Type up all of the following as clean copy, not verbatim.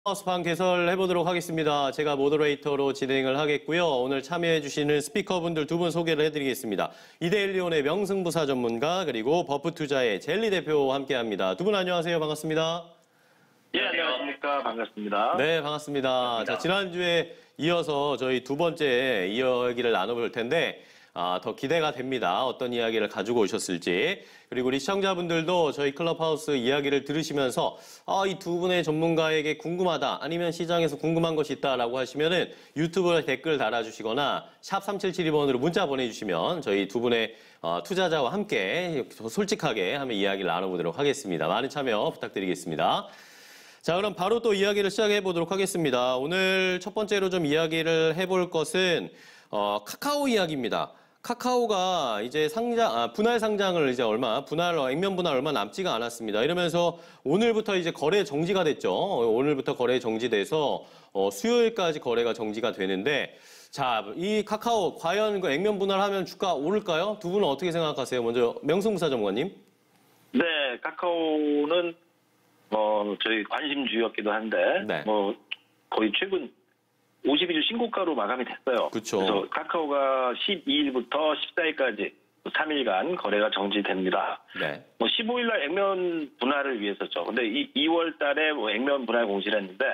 하우스판 개설해 보도록 하겠습니다. 제가 모더레이터로 진행을 하겠고요. 오늘 참여해 주시는 스피커분들 두 분 소개를 해드리겠습니다. 이데일리온의 명승부사 전문가 그리고 버프투자의 젤리 대표와 함께합니다. 두 분 안녕하세요. 반갑습니다. 예, 안녕하십니까. 반갑습니다. 네, 반갑습니다. 자, 지난주에 이어서 저희 두 번째 이야기를 나눠볼 텐데 더 기대가 됩니다. 어떤 이야기를 가지고 오셨을지. 그리고 우리 시청자분들도 저희 클럽하우스 이야기를 들으시면서 이 두 분의 전문가에게 궁금하다 아니면 시장에서 궁금한 것이 있다라고 하시면은 유튜브에 댓글 달아주시거나 샵 3772번으로 문자 보내주시면 저희 두 분의 투자자와 함께 솔직하게 한번 이야기를 나눠보도록 하겠습니다. 많은 참여 부탁드리겠습니다. 자, 그럼 바로 또 이야기를 시작해 보도록 하겠습니다. 오늘 첫 번째로 좀 이야기를 해볼 것은 카카오 이야기입니다. 카카오가 이제 분할 상장을 이제 액면 분할 얼마 남지가 않았습니다. 이러면서 오늘부터 이제 거래 정지가 됐죠. 오늘부터 거래 정지돼서 수요일까지 거래가 정지가 되는데, 자, 이 카카오 과연 그 액면 분할하면 주가 오를까요? 두 분은 어떻게 생각하세요? 먼저 명승부사 전문가님. 네, 카카오는 저희 관심주였기도 한데, 네. 거의 최근 50일 신고가로 마감이 됐어요. 그쵸. 그래서 카카오가 12일부터 14일까지 3일간 거래가 정지됩니다. 네. 15일 날 액면 분할을 위해서죠. 근데 2월 달에 액면 분할 공시를 했는데,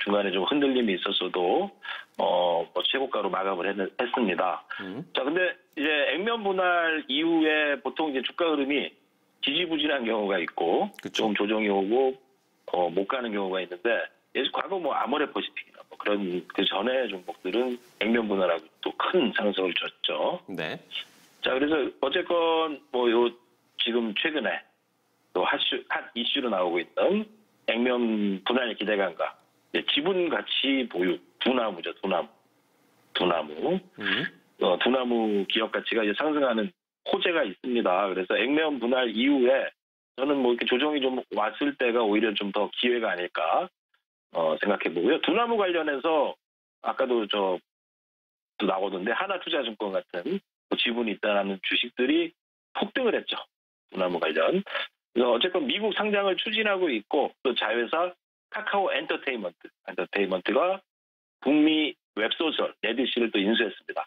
중간에 좀 흔들림이 있었어도, 최고가로 마감을 했습니다. 자, 근데 이제 액면 분할 이후에 보통 이제 주가 흐름이 지지부진한 경우가 있고, 그쵸. 좀 조정이 오고, 못 가는 경우가 있는데, 과거 아모레퍼시픽이나 그런 그 전에 종목들은 액면 분할하고 또 큰 상승을 줬죠. 네. 자, 그래서 어쨌건 지금 최근에 또 핫 이슈로 나오고 있던 액면 분할 기대감과 지분 가치 보유 두나무죠. 두나무. 두나무 기업 가치가 이제 상승하는 호재가 있습니다. 그래서 액면 분할 이후에 저는 이렇게 조정이 좀 왔을 때가 오히려 좀 더 기회가 아닐까 생각해 보고요. 두나무 관련해서 아까도 또 나오던데 하나투자증권 같은 지분이 있다는 주식들이 폭등을 했죠. 두나무 관련. 그래서 어쨌건 미국 상장을 추진하고 있고 또 자회사 카카오 엔터테인먼트가 북미 웹소설 레딧을 또 인수했습니다.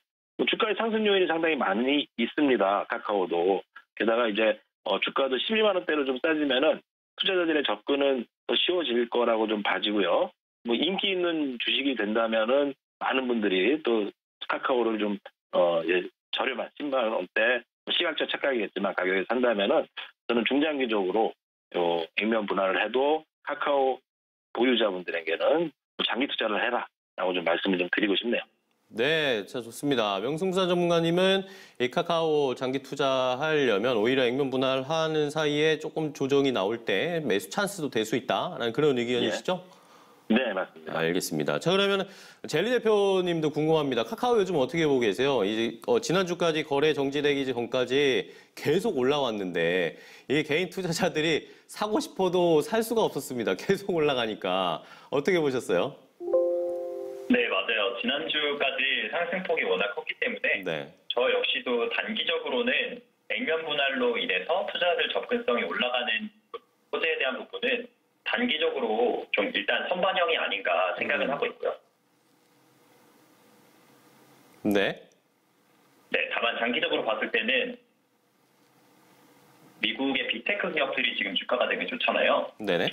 주가의 상승 요인이 상당히 많이 있습니다. 카카오도. 게다가 이제 주가도 12만 원대로 좀 싸지면은 투자자들의 접근은 더 쉬워질 거라고 좀 봐지고요. 인기 있는 주식이 된다면은 많은 분들이 또 카카오를 좀 저렴한 10만 원대 시각적 착각이겠지만 가격에 산다면은 저는 중장기적으로 액면 분할을 해도 카카오 보유자분들에게는 장기 투자를 해라라고 좀 말씀을 좀 드리고 싶네요. 네, 자, 좋습니다. 명승부사 전문가님은 이 카카오 장기 투자하려면 오히려 액면 분할하는 사이에 조금 조정이 나올 때 매수 찬스도 될 수 있다라는 그런 의견이시죠? 네, 맞습니다. 알겠습니다. 자, 그러면 젤리 대표님도 궁금합니다. 카카오 요즘 어떻게 보고 계세요? 이제 지난주까지 거래 정지되기 전까지 계속 올라왔는데 이 개인 투자자들이 사고 싶어도 살 수가 없었습니다. 계속 올라가니까 어떻게 보셨어요? 네, 맞아요. 지난주까지 상승폭이 워낙 컸기 때문에 네. 저 역시도 단기적으로는 액면 분할로 인해서 투자자들 접근성이 올라가는 호재에 대한 부분은 단기적으로 좀 일단 선반영이 아닌가 생각은 하고 있고요. 네. 네, 다만 장기적으로 봤을 때는 미국의 빅테크 기업들이 지금 주가가 되게 좋잖아요. 네네.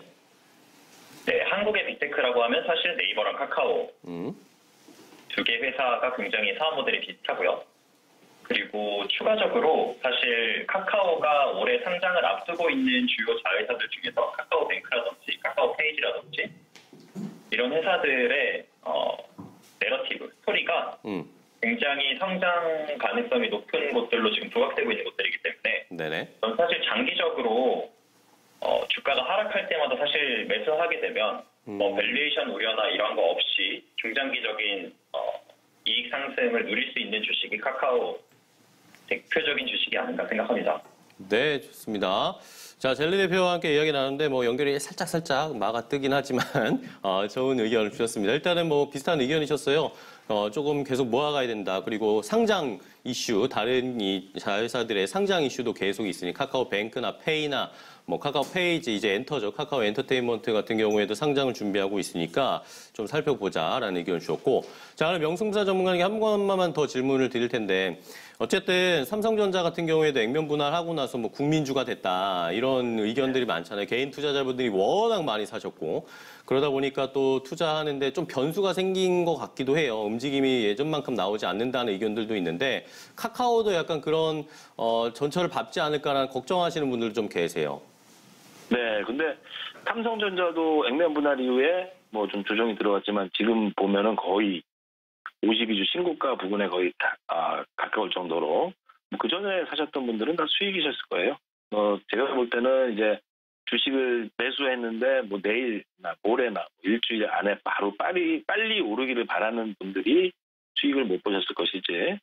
네, 한국의 빅테크라고 하면 사실 네이버랑 카카오 두 개 회사가 굉장히 사업 모델이 비슷하고요. 그리고 추가적으로 사실 카카오가 올해 상장을 앞두고 있는 주요 자회사들 중에서 카카오뱅크라든지 카카오페이지라든지 이런 회사들의 내러티브, 스토리가 굉장히 성장 가능성이 높은 곳들로 지금 부각되고 있는 곳들이기 때문에 네네. 전 사실 장기적으로 주가가 하락할 때마다 사실 매수하게 되면 밸류에이션 우려나 이런 거 없이 중장기적인 이익 상승을 누릴 수 있는 주식이 카카오 대표적인 주식이 아닌가 생각합니다. 네, 좋습니다. 자, 젤리 대표와 함께 이야기 나누는데 연결이 살짝 막아 뜨긴 하지만 좋은 의견을 주셨습니다. 일단은 비슷한 의견이셨어요. 조금 계속 모아가야 된다. 그리고 상장 이슈, 다른 이 자회사들의 상장 이슈도 계속 있으니 카카오뱅크나 페이나 뭐 카카오페이지 이제 엔터죠. 카카오 엔터테인먼트 같은 경우에도 상장을 준비하고 있으니까 좀 살펴보자라는 의견을 주셨고, 자, 그럼 명승부사 전문가님께 한 번만 더 질문을 드릴 텐데, 어쨌든 삼성전자 같은 경우에도 액면 분할하고 나서 뭐 국민주가 됐다 이런 의견들이 많잖아요. 개인 투자자분들이 워낙 많이 사셨고 그러다 보니까 또 투자하는데 좀 변수가 생긴 것 같기도 해요. 움직임이 예전만큼 나오지 않는다는 의견들도 있는데 카카오도 약간 그런 전철을 밟지 않을까라는 걱정하시는 분들도 좀 계세요. 네, 근데 삼성전자도 액면 분할 이후에 뭐 좀 조정이 들어갔지만 지금 보면은 거의 52주 신고가 부근에 거의 가까울 정도로 그 전에 사셨던 분들은 다 수익이셨을 거예요. 제가 볼 때는 이제 주식을 매수했는데 뭐 내일나 모레나 일주일 안에 바로 빨리 오르기를 바라는 분들이 수익을 못 보셨을 것이지.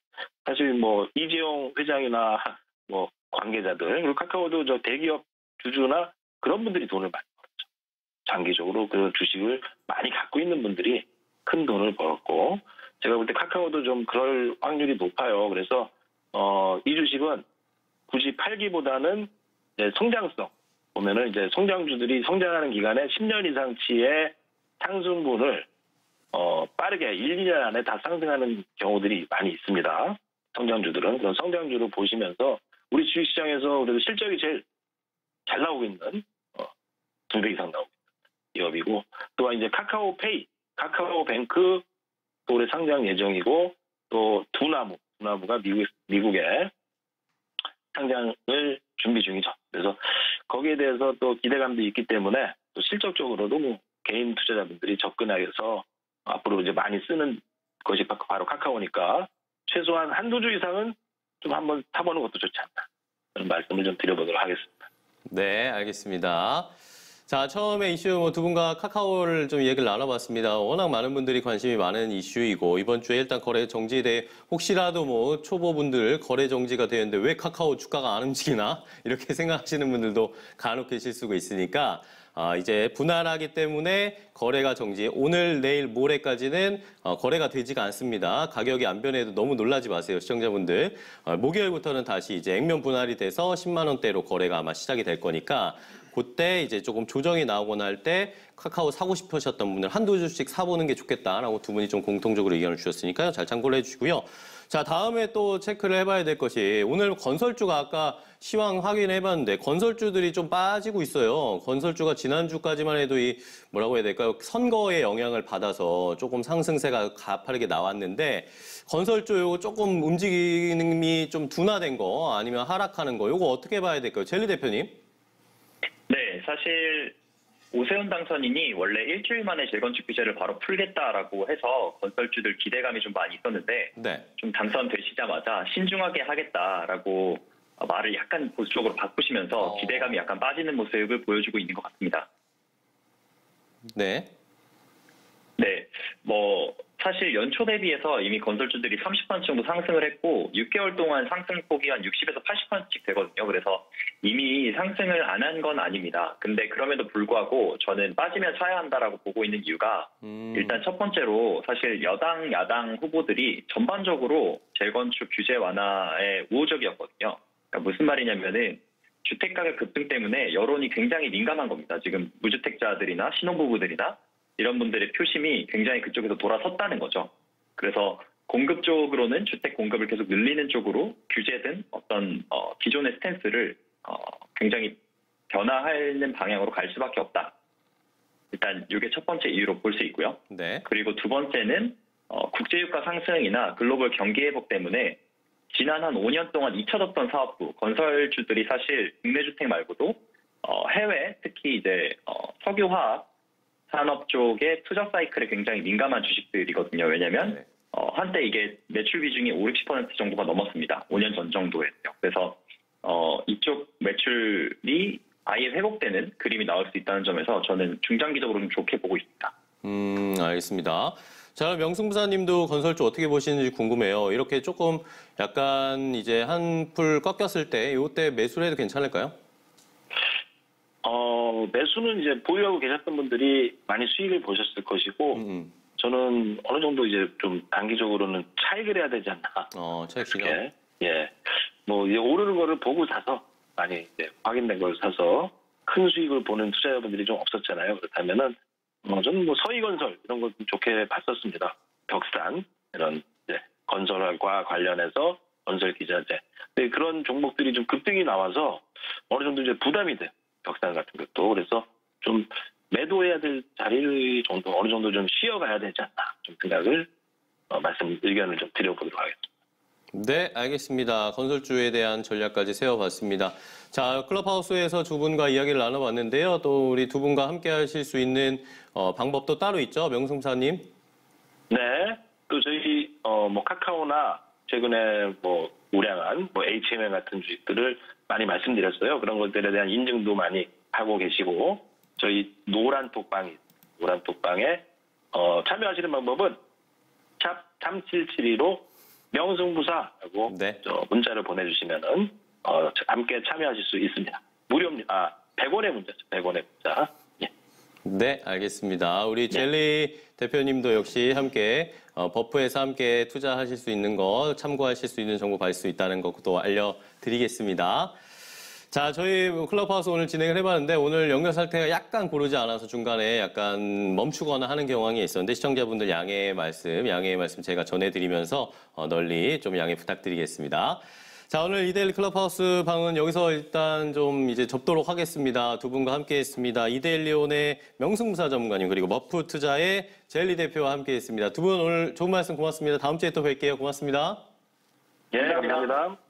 사실 뭐 이재용 회장이나 뭐 관계자들 그리고 카카오도 저 대기업 주주나 그런 분들이 돈을 많이 벌었죠. 장기적으로 그 주식을 많이 갖고 있는 분들이 큰 돈을 벌었고. 제가 볼 때 카카오도 좀 그럴 확률이 높아요. 그래서 이 주식은 굳이 팔기보다는 이제 성장성 보면은 이제 성장주들이 성장하는 기간에 10년 이상치의 상승분을 빠르게 1, 2년 안에 다 상승하는 경우들이 많이 있습니다. 성장주들은 그런 성장주를 보시면서 우리 주식시장에서 그래도 실적이 제일 잘 나오고 있는 2배 이상 나오고 있는 기업이고 또한 이제 카카오페이, 카카오뱅크 또 올해 상장 예정이고 또 두나무가 미국에 상장을 준비 중이죠. 그래서 거기에 대해서 또 기대감도 있기 때문에 또 실적적으로도 뭐 개인 투자자분들이 접근해서 앞으로 이제 많이 쓰는 것이 바로 카카오니까 최소한 한두 주 이상은 좀 한번 타보는 것도 좋지 않나 그런 말씀을 좀 드려보도록 하겠습니다. 네, 알겠습니다. 자, 처음에 이슈 뭐 두 분과 카카오를 좀 얘기를 나눠봤습니다. 워낙 많은 분들이 관심이 많은 이슈이고 이번 주에 일단 거래 정지돼 혹시라도 뭐 초보분들 거래 정지가 되는데 왜 카카오 주가가 안 움직이나 이렇게 생각하시는 분들도 간혹 계실 수가 있으니까 이제 분할하기 때문에 거래가 정지. 오늘, 내일, 모레까지는 거래가 되지가 않습니다. 가격이 안 변해도 너무 놀라지 마세요, 시청자분들. 목요일부터는 다시 이제 액면 분할이 돼서 10만 원대로 거래가 아마 시작이 될 거니까 그때 이제 조금 조정이 나오거나 할 때 카카오 사고 싶으셨던 분들 한두 주씩 사보는 게 좋겠다라고 두 분이 좀 공통적으로 의견을 주셨으니까요. 잘 참고를 해주시고요. 자, 다음에 또 체크를 해봐야 될 것이 오늘 건설주가 아까 시황 확인해봤는데 건설주들이 좀 빠지고 있어요. 건설주가 지난주까지만 해도 이 뭐라고 해야 될까요? 선거의 영향을 받아서 조금 상승세가 가파르게 나왔는데 건설주 요거 조금 움직임이 좀 둔화된 거 아니면 하락하는 거 요거 어떻게 봐야 될까요? 젤리 대표님? 네, 사실 오세훈 당선인이 원래 일주일 만에 재건축 규제를 바로 풀겠다라고 해서 건설주들 기대감이 좀 많이 있었는데 네. 좀 당선되시자마자 신중하게 하겠다라고 말을 약간 보수적으로 바꾸시면서 기대감이 약간 빠지는 모습을 보여주고 있는 것 같습니다. 네. 네, 뭐 사실 연초 대비해서 이미 건설주들이 30% 정도 상승을 했고 6개월 동안 상승폭이 한 60에서 80%씩 되거든요. 그래서 이미 상승을 안 한 건 아닙니다. 근데 그럼에도 불구하고 저는 빠지면 사야 한다라고 보고 있는 이유가 일단 첫 번째로 사실 여당, 야당 후보들이 전반적으로 재건축 규제 완화에 우호적이었거든요. 그러니까 무슨 말이냐면은 주택가격 급등 때문에 여론이 굉장히 민감한 겁니다. 지금 무주택자들이나 신혼부부들이나 이런 분들의 표심이 굉장히 그쪽에서 돌아섰다는 거죠. 그래서 공급 쪽으로는 주택 공급을 계속 늘리는 쪽으로 규제든 어떤 기존의 스탠스를 굉장히 변화하는 방향으로 갈 수밖에 없다. 일단 이게 첫 번째 이유로 볼 수 있고요. 네. 그리고 두 번째는 국제유가 상승이나 글로벌 경기 회복 때문에 지난 한 5년 동안 잊혀졌던 사업부, 건설주들이 사실 국내 주택 말고도 해외, 특히 이제 석유화학 산업 쪽의 투자 사이클에 굉장히 민감한 주식들이거든요. 왜냐하면 한때 이게 매출 비중이 50-60% 정도가 넘었습니다. 5년 전 정도에요. 그래서 이쪽 매출이 아예 회복되는 그림이 나올 수 있다는 점에서 저는 중장기적으로 좀 좋게 보고 있습니다. 알겠습니다. 자, 명승부사님도 건설주 어떻게 보시는지 궁금해요. 이렇게 조금 약간 이제 한풀 꺾였을 때 이때 매수를 해도 괜찮을까요? 매수는 이제 보유하고 계셨던 분들이 많이 수익을 보셨을 것이고, 저는 어느 정도 이제 좀 단기적으로는 차익을 해야 되지 않나. 차익 실현. 예. 예. 뭐 이제 오르는 거를 보고 사서 많이 이제 확인된 걸 사서 큰 수익을 보는 투자자분들이 좀 없었잖아요. 그렇다면은 저는 뭐 서희건설 이런 거 좀 좋게 봤었습니다. 벽산 이런 이제 건설과 관련해서 건설 기자재. 근데 그런 종목들이 좀 급등이 나와서 어느 정도 이제 부담이 돼요. 벽산 같은 것도. 그래서 좀 매도해야 될 자리를 정도 어느 정도 좀 쉬어가야 되지 않나 좀 생각을 의견을 좀 드려보도록 하겠습니다. 네, 알겠습니다. 건설주에 대한 전략까지 세워봤습니다. 자, 클럽하우스에서 두 분과 이야기를 나눠봤는데요. 또 우리 두 분과 함께 하실 수 있는 방법도 따로 있죠, 명승사님? 네, 또 저희 뭐 카카오나 최근에 뭐 우량한 뭐 HMN 같은 주식들을 많이 말씀드렸어요. 그런 것들에 대한 인증도 많이 하고 계시고 저희 노란 톡방에 참여하시는 방법은 샵 3772로 명승부사라고 네. 문자를 보내주시면은 함께 참여하실 수 있습니다. 무료입니다. 100원의 문자죠. 100원의 문자. 예. 네, 알겠습니다. 우리 젤리 대표님도 역시 함께 버프에서 함께 투자하실 수 있는 거 참고하실 수 있는 정보 받을 수 있다는 것도 알려드리겠습니다. 자, 저희 클럽하우스 오늘 진행을 해봤는데 오늘 연결 상태가 약간 고르지 않아서 중간에 약간 멈추거나 하는 경향이 있었는데 시청자분들 양해의 말씀 제가 전해드리면서 널리 좀 양해 부탁드리겠습니다. 자, 오늘 이데일리 클럽하우스 방은 여기서 일단 좀 이제 접도록 하겠습니다. 두 분과 함께 했습니다. 이데일리온의 명승부사 전문가님 그리고 머프 투자의 젤리 대표와 함께 했습니다. 두 분 오늘 좋은 말씀 고맙습니다. 다음 주에 또 뵐게요. 고맙습니다. 예, 감사합니다.